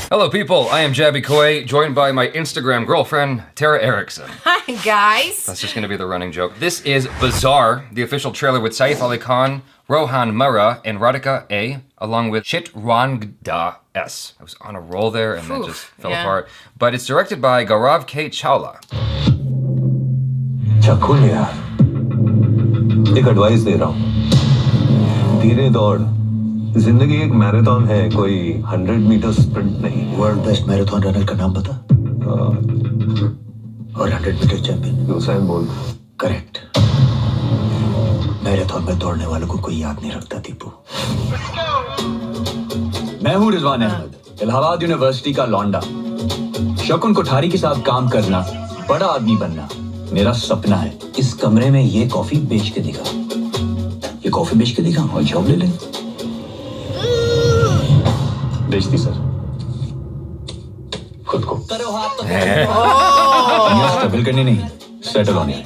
Hello people, I am Jaby Koay, joined by my Instagram girlfriend, Tara Erickson. Hi guys. That's just gonna be the running joke. This is Bazaar, the official trailer with Saif Ali Khan, Rohan Mara, and Radhika A, along with Chitrangda S. I was on a roll there and then just fell apart. But it's directed by Gaurav K. Chawla. चखुल यार, एक advice दे रहा हूँ, धीरे दौड़, जिंदगी एक marathon है, कोई 100 मीटर स्प्रिंट नहीं। वर्ल्ड बेस्ट मैराथन रनर का नाम बता। और 100 metre champion Usain Bolt. Correct. Marathon में दौड़ने वालों को कोई याद नहीं रखता दीपू। मैं हूँ रिजवान अहमद, इलाहाबाद यूनिवर्सिटी का लौंडा। शकुन कोठारी के साथ काम करना, बड़ा आदमी बनना मेरा सपना है। इस कमरे में ये कॉफी बेच के दिखा, ये कॉफी बेच के दिखा और जॉब ले ले। बेचती सर, खुद को। स्ट्रगल करने नहीं, सेटल होने।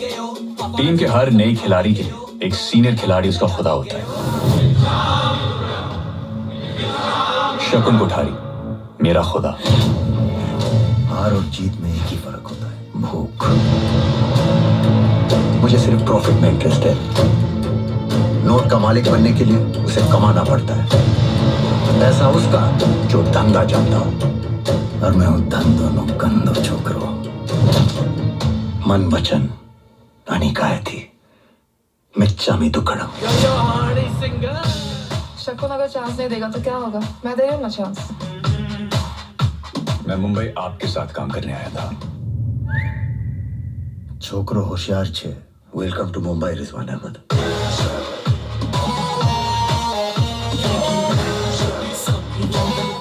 टीम के हर नए खिलाड़ी के लिए एक सीनियर खिलाड़ी उसका खुदा होता है। शकुन कोठारी मेरा खुदा। हार और जीत में एक ही फर्क होता है, भूख। मुझे सिर्फ प्रॉफिट में इंटरेस्ट है। नोट का मालिक बनने के लिए उसे कमाना पड़ता है। पैसा उसका जो धंधा जानता हो, और मैं हूं धन दोनों कंधों छोकरो। मन वचन अनिकाय थी, मिच्चा में दुखड़ा। शकुन अगर चांस नहीं देगा तो क्या होगा? मैं दे रही हूँ ना चांस। मैं मुंबई आपके साथ काम करने आया था। छोकरो होशियार छे। Welcome to Mumbai Rizwan Ahmed.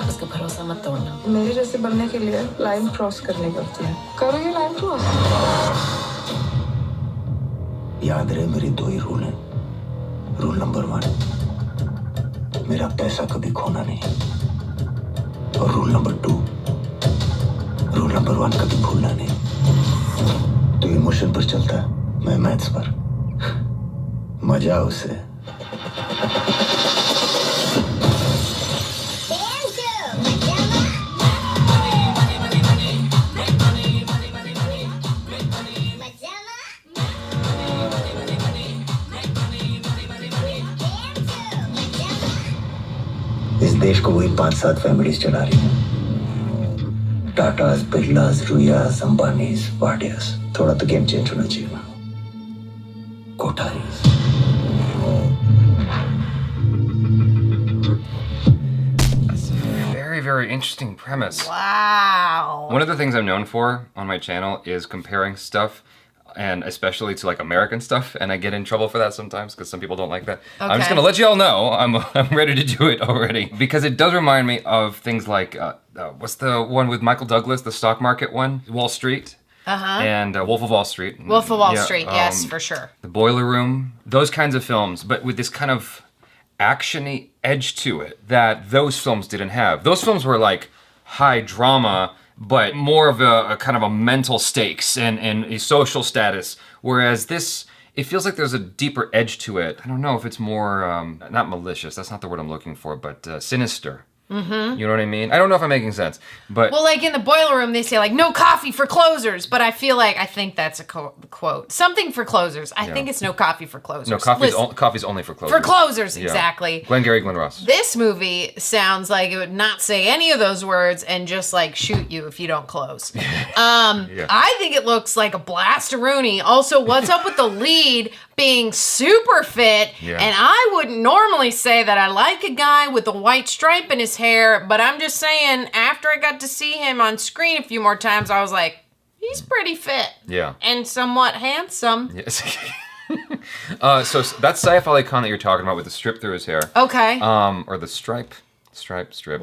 उसका भरोसा मत तोड़ना। मेरे जैसे बनने के लिए लाइन क्रॉस करनी पड़ती है। करो ये लाइन क्रॉस। याद रहे मेरी दो ही रूल हैं। रूल नंबर 1, मेरा पैसा कभी खोना नहीं। और रूल नंबर 2, रूल नंबर 1 कभी भूलना नहीं। तो इमोशन पर चलता है, मैं मैथ्स पर। मजा उसे। इस देश को वही 5-7 फैमिलीज चला रही हैं। टाटास, बिरलास, रुयास, अंबानीस, वाडियास। थोड़ा तो गेम चेंज होना चाहिए ना। Kothari. Very interesting premise. Wow. One of the things I'm known for on my channel is comparing stuff, and especially to like American stuff, and I get in trouble for that sometimes because some people don't like that. Okay. I'm just gonna let you all know I'm ready to do it already, because it does remind me of things like what's the one with Michael Douglas, the stock market one, Wall Street. And Wolf of Wall Street. Wolf of Wall Street, yes, for sure. The Boiler Room, those kinds of films, but with this kind of action-y edge to it that those films didn't have. Those films were like high drama, but more of a kind of a mental stakes and a social status, whereas this, it feels like there's a deeper edge to it. I don't know if it's more, not malicious, that's not the word I'm looking for, but sinister. You know what I mean? I don't know if I'm making sense, but... Well, like in the Boiler Room, they say like, no coffee for closers, but I feel like, I think that's a quote. Something for closers. I think it's no coffee for closers. No, coffee's only for closers. For closers, exactly. Glengarry Glen Ross. This movie sounds like it would not say any of those words and just like shoot you if you don't close. I think it looks like a blast-a-rooney. Also, what's up with the lead being super fit? And I wouldn't normally say that I like a guy with a white stripe in his hair, but I'm just saying, after I got to see him on screen a few more times, I was like, he's pretty fit. Yeah. And somewhat handsome. Yes. So that's Saif Ali Khan that you're talking about with the strip through his hair. Okay. Or the strip.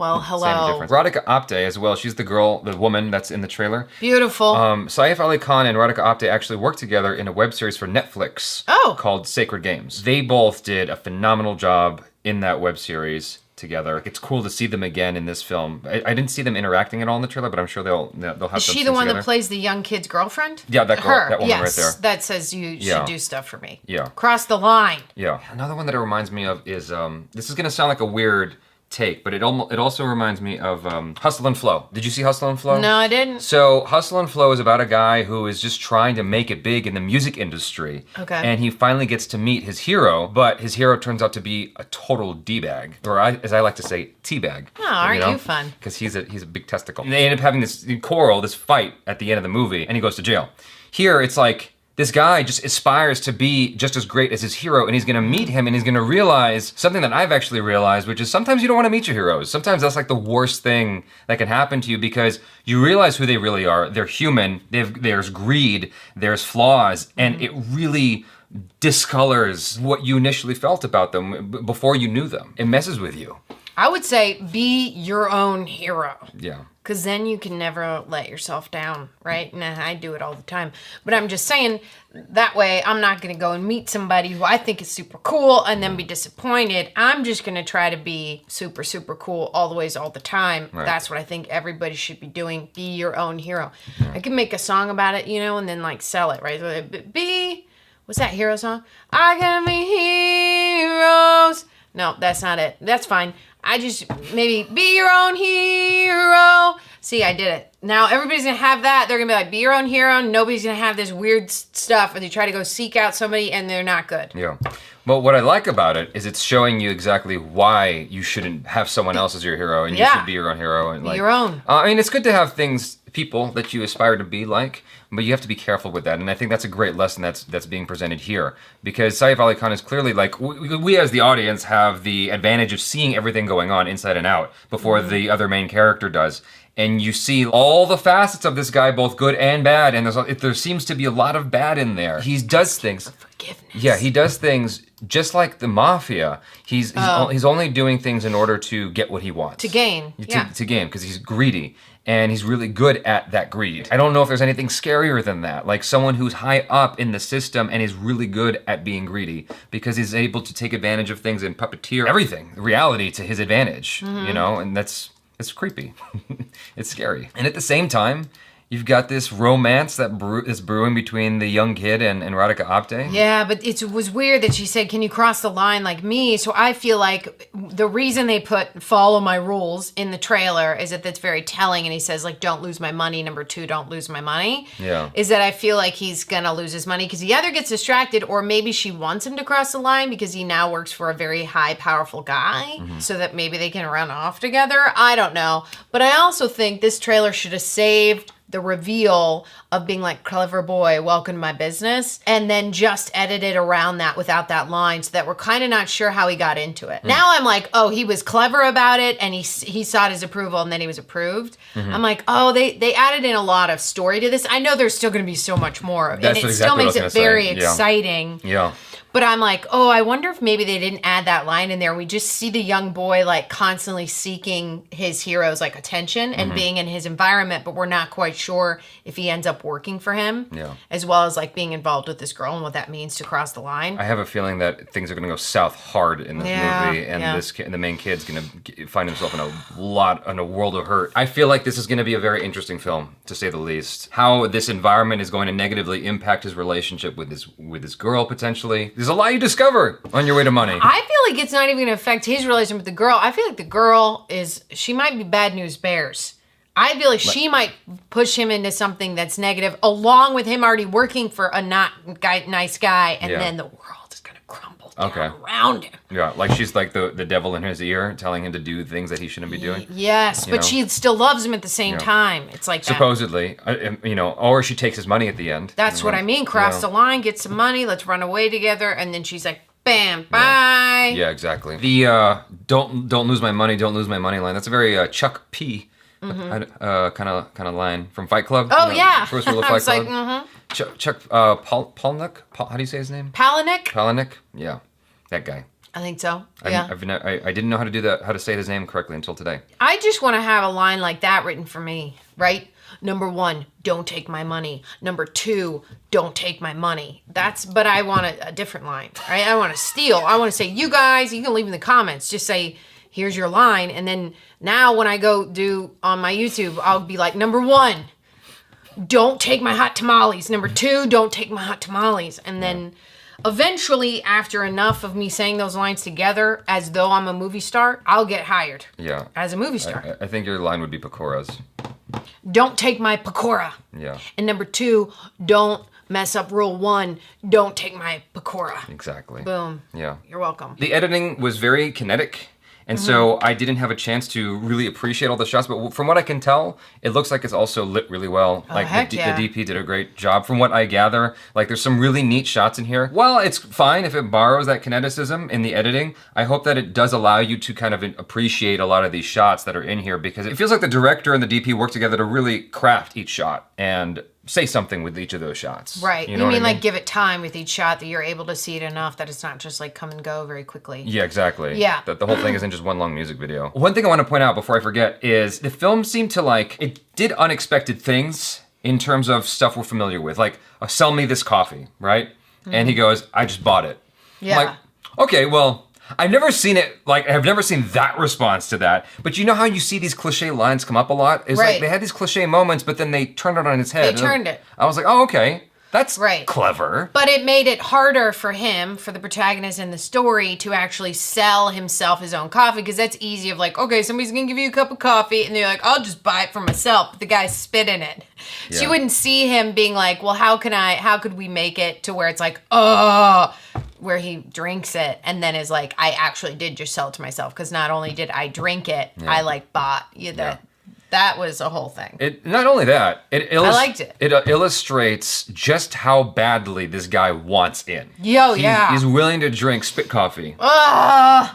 Well, hello. Same difference. Radhika Apte as well. She's the woman that's in the trailer. Beautiful. Saif Ali Khan and Radhika Apte actually worked together in a web series for Netflix called Sacred Games. They both did a phenomenal job in that web series together. It's cool to see them again in this film. I didn't see them interacting at all in the trailer, but I'm sure they'll have some. Is she the one that plays the young kid's girlfriend? Yeah, that girl, that woman right there. That says you should do stuff for me. Yeah. Cross the line. Yeah. Another one that it reminds me of is, this is gonna sound like a weird take, but it also reminds me of Hustle and Flow. Did you see Hustle and Flow? No, I didn't. So Hustle and Flow is about a guy who is just trying to make it big in the music industry. Okay. And he finally gets to meet his hero, but his hero turns out to be a total D-bag, or as I like to say, teabag. Oh, aren't you fun? Because he's a big testicle. And they end up having this fight at the end of the movie, and he goes to jail. Here, it's like, this guy just aspires to be just as great as his hero, and he's gonna meet him, and he's gonna realize something that I've actually realized, which is sometimes you don't wanna meet your heroes. Sometimes that's like the worst thing that can happen to you, because you realize who they really are. They're human, there's greed, there's flaws, and it really discolors what you initially felt about them before you knew them. It messes with you. I would say be your own hero. Yeah. Because then you can never let yourself down, right? And I do it all the time. But I'm just saying, that way I'm not going to go and meet somebody who I think is super cool and then be disappointed. I'm just going to try to be super, super cool all the time. Right. That's what I think everybody should be doing. Be your own hero. I can make a song about it, and then like sell it, right? What's that hero song? I can be heroes. No, that's not it. That's fine. I just, maybe be your own hero. See, I did it. Now everybody's gonna have that. They're gonna be like, be your own hero. Nobody's gonna have this weird stuff where they try to go seek out somebody and they're not good. Yeah. Well, what I like about it is it's showing you exactly why you shouldn't have someone else as your hero, and you should be your own hero. And be your own. I mean, it's good to have people that you aspire to be like, but you have to be careful with that. And I think that's a great lesson that's being presented here, because Saif Ali Khan is clearly like, we as the audience have the advantage of seeing everything going on inside and out before the other main character does. And you see all the facets of this guy, both good and bad, and there seems to be a lot of bad in there. He does things. Forgiveness. Yeah, he does things just like the mafia. He's only doing things in order to get what he wants. To gain. To gain, because he's greedy. And he's really good at that greed. I don't know if there's anything scarier than that. Like someone who's high up in the system and is really good at being greedy, because he's able to take advantage of things and puppeteer everything, reality, to his advantage, and it's creepy. It's scary. And at the same time, you've got this romance that is brewing between the young kid and Radhika Apte. Yeah, but it was weird that she said, can you cross the line like me? So I feel like the reason they put follow my rules in the trailer is that that's very telling. And he says, like, don't lose my money. Number 2, don't lose my money. Yeah. Is that I feel like he's going to lose his money because he either gets distracted or maybe she wants him to cross the line because he now works for a very high, powerful guy so that maybe they can run off together. I don't know. But I also think this trailer should have saved the reveal of being like, clever boy, welcome to my business, and then just edited around that without that line so that we're kind of not sure how he got into it. Now I'm like, oh, he was clever about it and he sought his approval and then he was approved. I'm like, oh, they added in a lot of story to this. I know there's still going to be so much more of it. And it still makes it very exciting. Yeah. But I'm like, oh, I wonder if maybe they didn't add that line in there. We just see the young boy like constantly seeking his hero's like attention and being in his environment, but we're not quite sure if he ends up working for him, as well as like being involved with this girl and what that means to cross the line. I have a feeling that things are going to go south hard in this movie, and the main kid's going to find himself in a world of hurt. I feel like this is going to be a very interesting film, to say the least. How this environment is going to negatively impact his relationship with this girl potentially. There's a lot you discover on your way to money. I feel like it's not even going to affect his relationship with the girl. I feel like the girl she might be bad news bears. I feel like she might push him into something that's negative, along with him already working for a nice guy, and then the world is going to crumble down around him. Yeah, like she's like the devil in his ear, telling him to do things that he shouldn't be doing. Yes, but she still loves him at the same time. It's like supposedly, or she takes his money at the end. That's what I mean. Cross the line, get some money, let's run away together, and then she's like, bam, bye. Yeah, exactly. The don't lose my money, don't lose my money line. That's a very Chuck P. Kind of line from Fight Club. Oh yeah, first rule of Fight Club. Like, Chuck Palahniuk. How do you say his name? Palahniuk. Yeah, that guy. I think so. I didn't know how to say his name correctly until today. I just want to have a line like that written for me, right? Number 1, don't take my money. Number 2, don't take my money. But I want a different line, right? I want to steal. I want to say, you guys, you can leave in the comments. Just say, here's your line. And then now when I go do on my YouTube, I'll be like, number 1, don't take my hot tamales. Number 2, don't take my hot tamales. And then eventually, after enough of me saying those lines together, as though I'm a movie star, I'll get hired. Yeah. As a movie star. I think your line would be pakoras. Don't take my pakora. Yeah. And number 2, don't mess up rule 1. Don't take my pakora. Exactly. Boom. Yeah. You're welcome. The editing was very kinetic. And so I didn't have a chance to really appreciate all the shots, but from what I can tell, it looks like it's also lit really well. Like heck the yeah. DP did a great job from what I gather. Like there's some really neat shots in here. While it's fine if it borrows that kineticism in the editing, I hope that it does allow you to kind of appreciate a lot of these shots that are in here because it feels like the director and the DP work together to really craft each shot and say something with each of those shots. Right. You know what I mean? like give it time with each shot that you're able to see it enough that it's not just like come and go very quickly. Yeah, exactly. Yeah. That the whole thing isn't just one long music video. One thing I want to point out before I forget is the film seemed to it did unexpected things in terms of stuff we're familiar with. Like, sell me this coffee, right? And he goes, I just bought it. Yeah. I'm like, okay, well, I've never seen it, I've never seen that response to that. But you know how you see these cliche lines come up a lot? It's Right. like they had these cliche moments, but then they turned it on its head. They turned it. I was like, oh, okay. That's Right. clever. But it made it harder for him, for the protagonist in the story, to actually sell himself his own coffee, because that's easy of like, okay, somebody's gonna give you a cup of coffee, and they're like, I'll just buy it for myself, but the guy spit in it. So you Yeah. wouldn't see him being like, well, how could we make it to where it's like, oh, where he drinks it, and then is like, I actually did just sell it to myself, because not only did I drink it, I bought you that. That was a whole thing. Not only that, I liked it. It illustrates just how badly this guy wants in. He's willing to drink spit coffee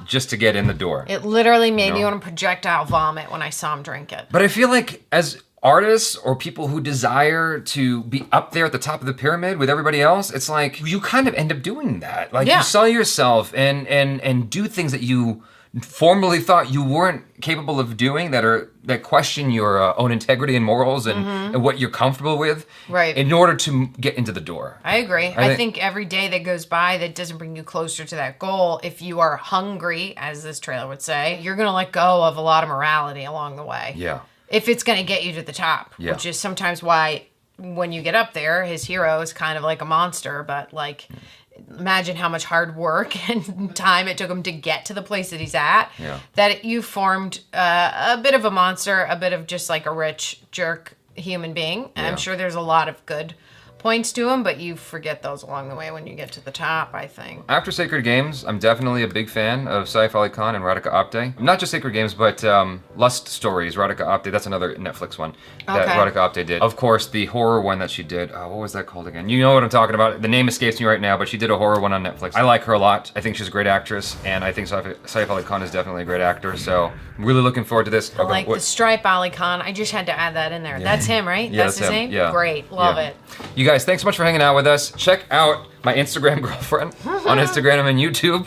just to get in the door. It literally made me want to projectile vomit when I saw him drink it. But I feel like as artists or people who desire to be up there at the top of the pyramid with everybody else, it's like you kind of end up doing that. Like you sell yourself and do things that you formerly thought you weren't capable of doing that question your own integrity and morals and what you're comfortable with, right? In order to get into the door. I agree. I think every day that goes by that doesn't bring you closer to that goal, if you are hungry, as this trailer would say, you're gonna let go of a lot of morality along the way. Yeah. If it's gonna get you to the top, which is sometimes why when you get up there, his hero is kind of like a monster, but like. Imagine how much hard work and time it took him to get to the place that he's at. Yeah. That you formed a bit of a monster, a bit of just like a rich jerk human being. And I'm sure there's a lot of good points to him, but you forget those along the way when you get to the top, I think. After Sacred Games, I'm definitely a big fan of Saif Ali Khan and Radhika Apte. Not just Sacred Games, but Lust Stories, Radhika Apte. That's another Netflix one that Radhika Apte did. Of course, the horror one that she did, what was that called again? You know what I'm talking about. The name escapes me right now, but she did a horror one on Netflix. I like her a lot. I think she's a great actress, and I think Saif Ali Khan is definitely a great actor, so I'm really looking forward to this. Like the Stripe Ali Khan, I just had to add that in there. Yeah. That's him, right? Yeah, that's his him. name? Yeah. Great, love it. You guys, thanks so much for hanging out with us. Check out my Instagram girlfriend on Instagram and YouTube.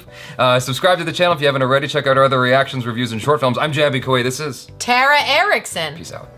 Subscribe to the channel if you haven't already. Check out our other reactions, reviews, and short films. I'm Jaby Koay. This is Tara Erickson. Peace out.